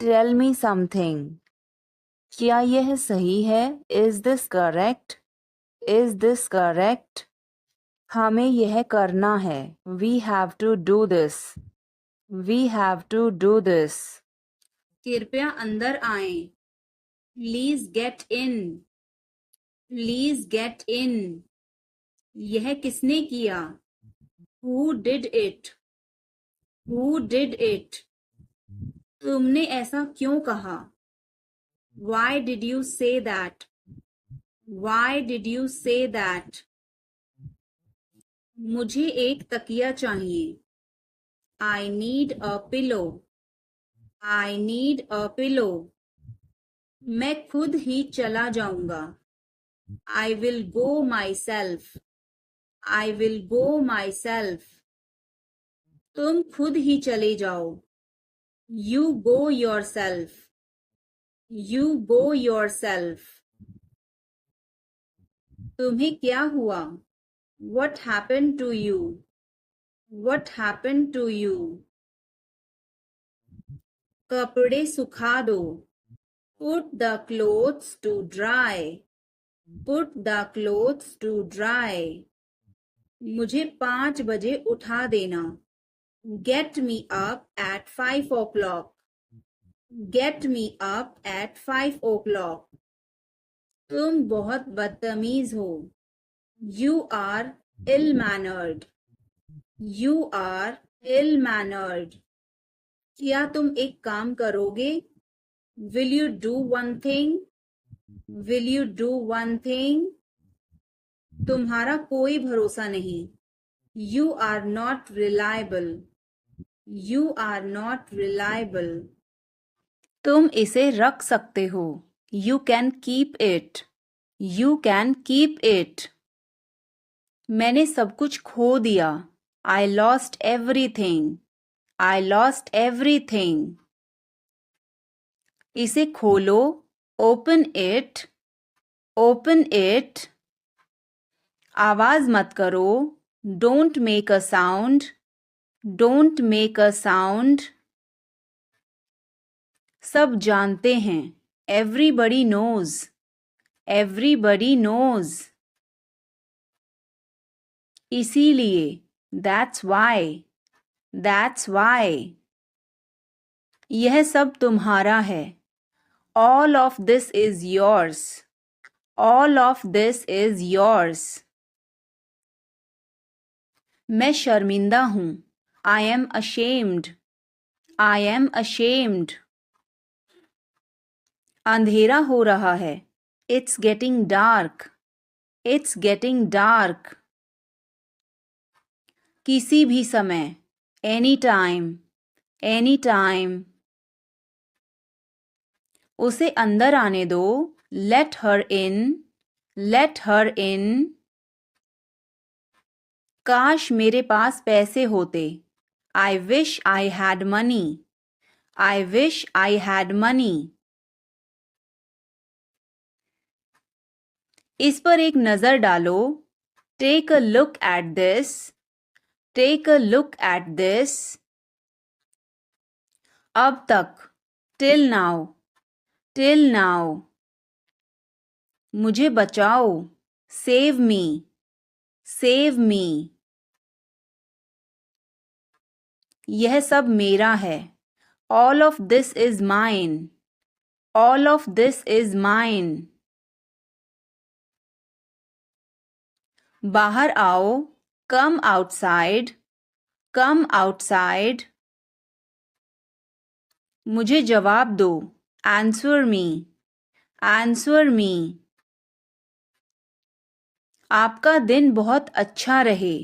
Tell me something. क्या यह सही है? Is this correct? Is this correct? हमें यह करना है. We have to do this. We have to do this. कृपया अंदर आएं. Please get in. Please get in. यह किसने किया? Who did it? Who did it? तुमने ऐसा क्यों कहा? Why did you say that? Why did you say that? मुझे एक तकिया चाहिए. I need a pillow. I need a pillow. मैं खुद ही चला जाऊंगा. I will go myself. I will go myself. तुम खुद ही चले जाओ. You go yourself. You go yourself. तुम्हें क्या हुआ? What happened to you? What happened to you? कपड़े सुखा दो. Put the clothes to dry. Put the clothes to dry. मुझे 5 बजे उठा देना. Get me up at 5 o'clock. Get me up at 5 o'clock. तुम बहुत बदतमीज हो. You are ill-mannered. You are ill-mannered. क्या तुम एक काम करोगे? Will you do one thing? Will you do one thing? तुम्हारा कोई भरोसा नहीं. You are not reliable. You are not reliable. तुम इसे रख सकते हो. You can keep it. You can keep it. मैंने सब कुछ खो दिया. I lost everything. I lost everything. इसे खोलो. Open it. Open it. आवाज मत करो. Don't make a sound. Don't make a sound. सब जानते हैं. Everybody knows. Everybody knows. इसीलिए. That's why. That's why. यह सब तुम्हारा है. All of this is yours. All of this is yours. मैं शर्मिंदा हूँ. I am ashamed. I am ashamed. अंधेरा हो रहा है. It's getting dark. It's getting dark. किसी भी समय. Anytime. Anytime. उसे अंदर आने दो. Let her in. Let her in. काश मेरे पास पैसे होते. I wish I had money. I wish I had money. इस पर एक नज़र डालो. Take a look at this. Take a look at this. अब तक. Till now. Till now. मुझे बचाओ. Save me. Save me. यह सब मेरा है. All of this is mine. All of this is mine. बाहर आओ. Come outside. Come outside. मुझे जवाब दो. Answer me. Answer me. आपका दिन बहुत अच्छा रहे.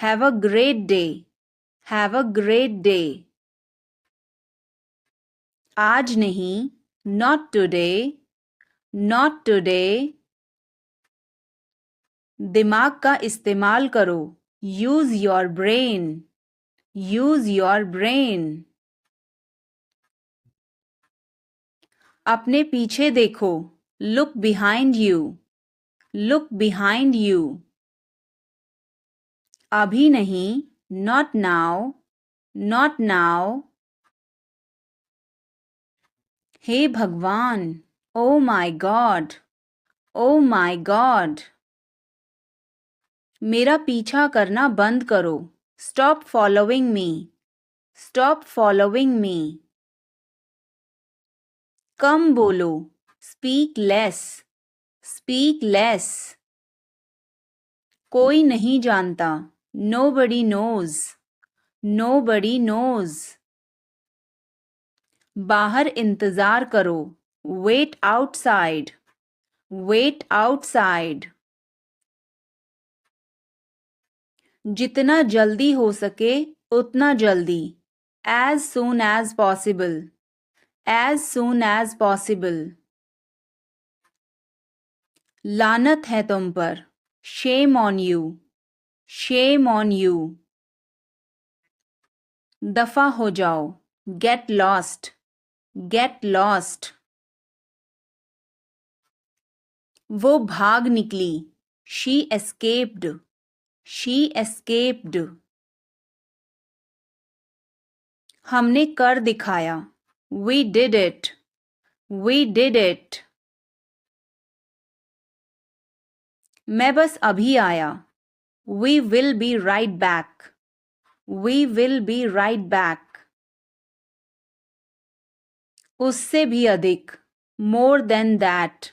Have a great day. Have a great day. आज नहीं. Not today. Not today. दिमाग का इस्तेमाल करो. Use your brain. Use your brain. अपने पीछे देखो. Look behind you. Look behind you. अभी नहीं. Not now. Not now. हे भगवान. Oh my God. Oh my God. मेरा पीछा करना बंद करो. Stop following me. Stop following me. कम बोलो. Speak less. Speak less. कोई नहीं जानता. Nobody knows. Nobody knows. बाहर इंतजार करो. Wait outside. Wait outside. जितना जल्दी हो सके उतना जल्दी. As soon as possible. As soon as possible. लानत है तुम पर. Shame on you. Shame on you. दफा हो जाओ. Get lost. Get lost. वो भाग निकली. She escaped. She escaped. हमने कर दिखाया. We did it. We did it. मैं बस अभी आया. We will be right back. We will be right back. उससे भी अधिक. More than that.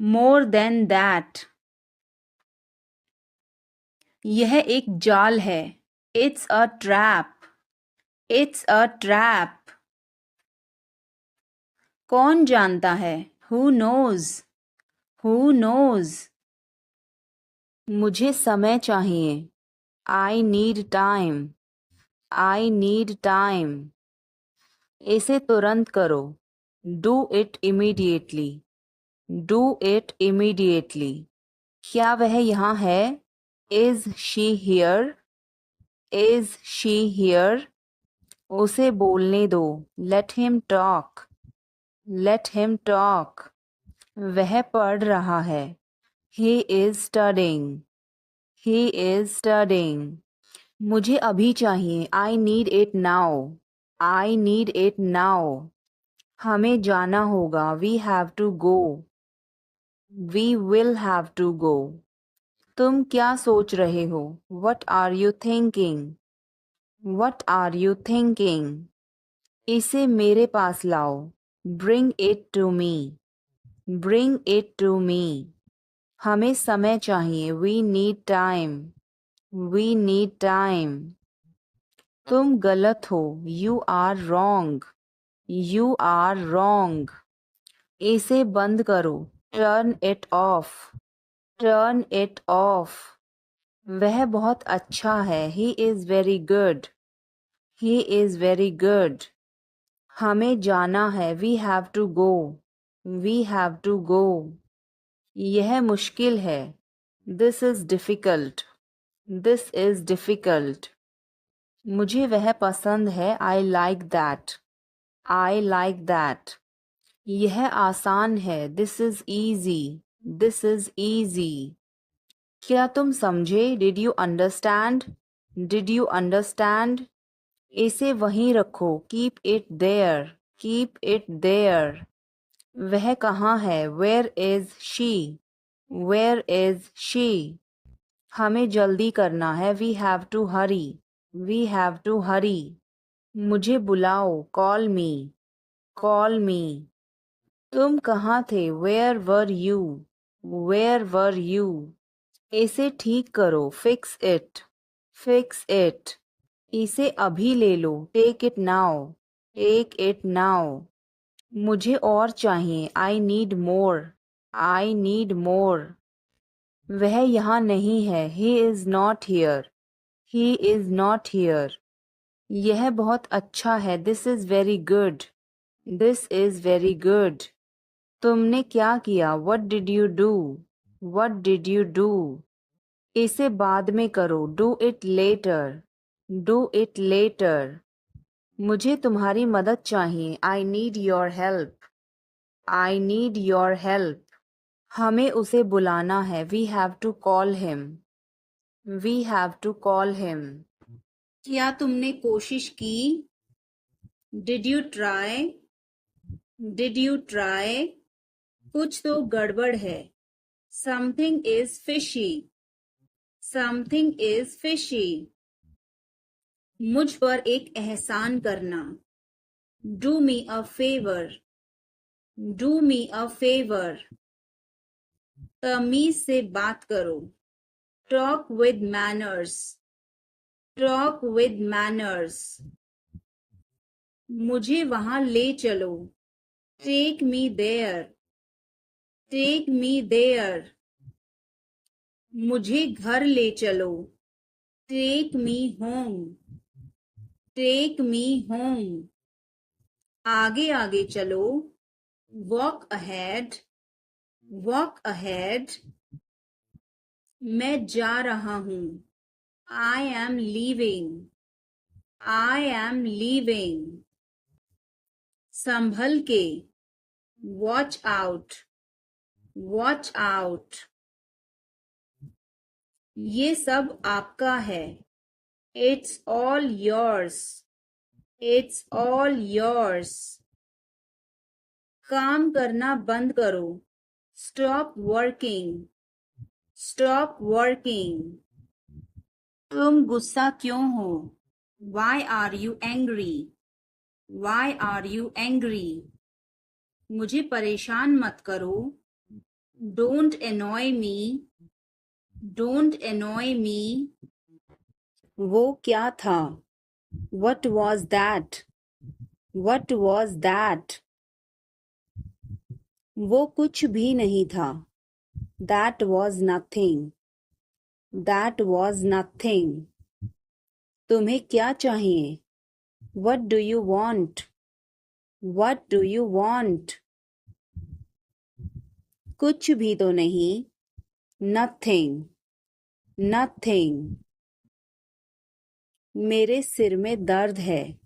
More than that. यह एक जाल है. It's a trap. It's a trap. कौन जानता है? Who knows? Who knows? मुझे समय चाहिए. I need time. I need time. इसे तुरंत करो. Do it immediately. Do it immediately. क्या वह यहाँ है? Is she here? Is she here? उसे बोलने दो. Let him talk. Let him talk. वह पढ़ रहा है. He is studying. He is studying. मुझे अभी चाहिए. I need it now. I need it now. हमें जाना होगा. We have to go. We will have to go. तुम क्या सोच रहे हो? What are you thinking? What are you thinking? इसे मेरे पास लाओ. Bring it to me. Bring it to me. हमें समय चाहिए. We need time. We need time. तुम गलत हो. You are wrong. You are wrong. इसे बंद करो. Turn it off. Turn it off. वह बहुत अच्छा है. He is very good. He is very good. हमें जाना है. We have to go. We have to go. यह मुश्किल है. This is difficult. This is difficult. मुझे वह पसंद है. I like that. I like that. यह आसान है. This is easy. This is easy. क्या तुम समझे? Did you understand? Did you understand? इसे वहीं रखो. Keep it there. Keep it there. वह कहाँ है? Where is she? Where is she? हमें जल्दी करना है. We have to hurry. We have to hurry. मुझे बुलाओ. Call me. Call me. तुम कहाँ थे? Where were you? Where were you? इसे ठीक करो. Fix it. Fix it. इसे अभी ले लो. Take it now. Take it now. मुझे और चाहिए. I need more. I need more. वह यहाँ नहीं है. He is not here. He is not here. यह बहुत अच्छा है. This is very good. This is very good. तुमने क्या किया? What did you do? What did you do? इसे बाद में करो. Do it later. Do it later. मुझे तुम्हारी मदद चाहिए. I need your help. I need your help. हमें उसे बुलाना है. We have to call him. We have to call him. क्या तुमने कोशिश की? Did you try? Did you try? कुछ तो गड़बड़ है. Something is fishy. Something is fishy. मुझ पर एक एहसान करना. Do me a favor. Do me a favor. तमीज से बात करो. Talk with manners. Talk with manners. मुझे वहां ले चलो. Take me there. Take me there. मुझे घर ले चलो. Take me home. Take me home. आगे आगे चलो. Walk ahead. Walk ahead. मैं जा रहा हूँ. I am leaving. I am leaving. संभल के. Watch out. Watch out. ये सब आपका है. It's all yours. It's all yours. काम करना बंद करो। Stop working. Stop working. तुम गुस्सा क्यों हो? Why are you angry? Why are you angry? मुझे परेशान मत करो। Don't annoy me. Don't annoy me. वो क्या था? What was that? What was that? वो कुछ भी नहीं था। That was nothing. That was nothing. तुम्हें क्या चाहिए? What do you want? What do you want? कुछ भी तो नहीं। Nothing. Nothing. मेरे सिर में दर्द है।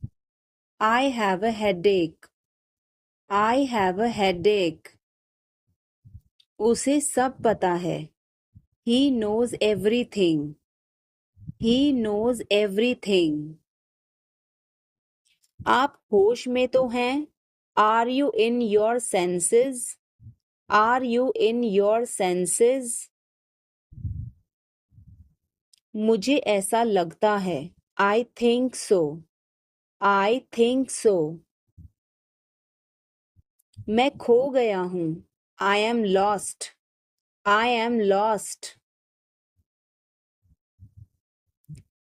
I have a headache. I have a headache. उसे सब पता है। He knows everything. He knows everything. आप होश में तो हैं? Are you in your senses? Are you in your senses? मुझे ऐसा लगता है। I think so. I think so. मैं खो गया हूँ। I am lost. I am lost.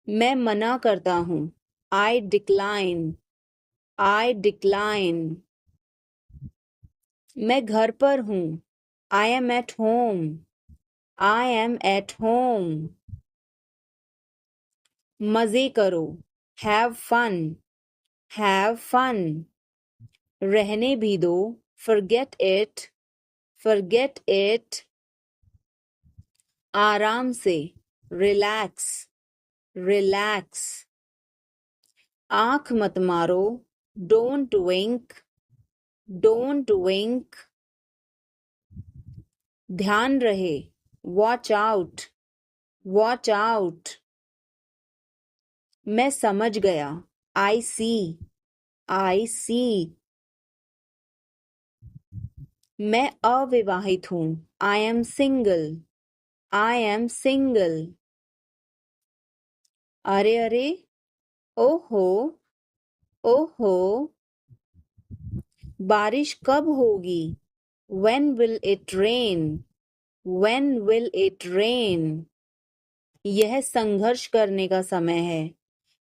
मैं मना करता हूँ। I decline. I decline. मैं घर पर हूँ। I am at home. I am at home. मजे करो। Have fun. Have fun. रहने भी दो। Forget it. Forget it. आराम से। Relax. Relax. आँख मत मारो। Don't wink. Don't wink. ध्यान रहे। Watch out. Watch out. मैं समझ गया। I see. I see. मैं अविवाहित हूँ। I am single. I am single. अरे अरे। ओहो। ओहो। बारिश कब होगी? When will it rain? When will it rain? यह संघर्ष करने का समय है।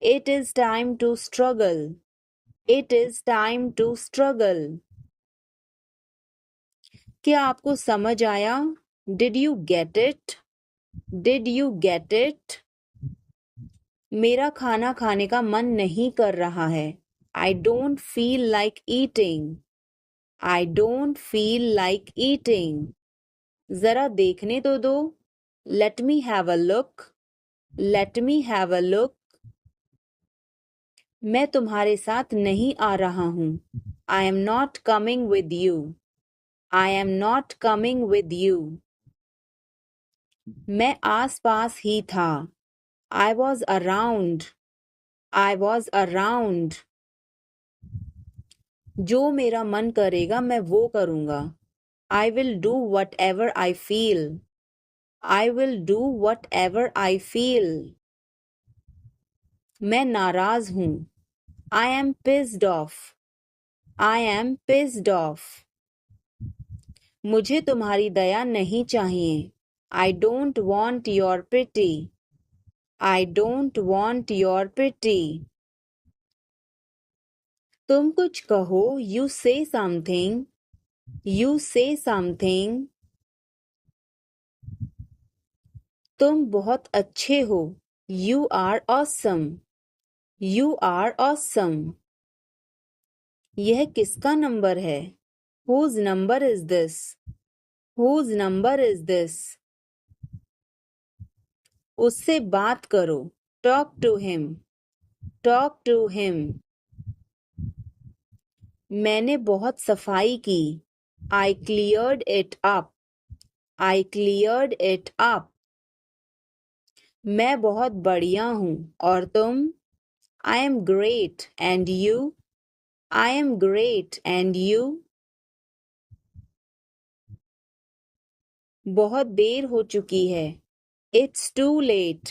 It is time to struggle. It is time to struggle. क्या आपको समझ आया? Did you get it? Did you get it? मेरा खाना खाने का मन नहीं कर रहा है। I don't feel like eating. I don't feel like eating. जरा देखने तो दो। Let me have a look. Let me have a look. मैं तुम्हारे साथ नहीं आ रहा हूँ। I am not coming with you. I am not coming with you. मैं आस-पास ही था। I was around. I was around. जो मेरा मन करेगा मैं वो करूँगा। I will do whatever I feel. I will do whatever I feel. मैं नाराज हूँ। I am pissed off. I am pissed off. मुझे तुम्हारी दया नहीं चाहिए। I don't want your pity. I don't want your pity. तुम कुछ कहो। You say something. You say something. तुम बहुत अच्छे हो। You are awesome. You are awesome. यह किसका नंबर है? Whose number is this? Whose number is this? उससे बात करो। Talk to him. Talk to him. मैंने बहुत सफाई की। I cleared it up. I cleared it up. मैं बहुत बढ़िया हूँ। और तुम? I am great. And you? I am great. And you? बहुत देर हो चुकी है। It's too late.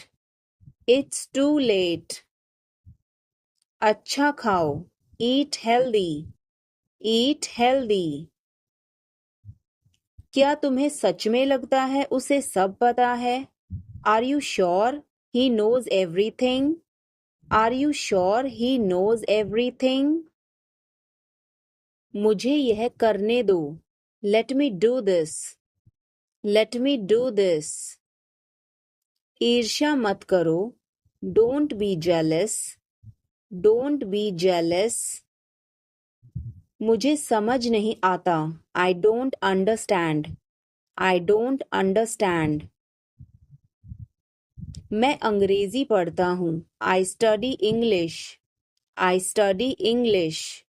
It's too late. अच्छा खाओ। Eat healthy. Eat healthy. क्या तुम्हें सच में लगता है उसे सब पता है? Are you sure he knows everything? Are you sure he knows everything? मुझे यह करने दो। Let me do this. Let me do this. ईर्ष्या मत करो। Don't be jealous. Don't be jealous. मुझे समझ नहीं आता। I don't understand. I don't understand. मैं अंग्रेजी पढ़ता हूँ। I study English. I study English.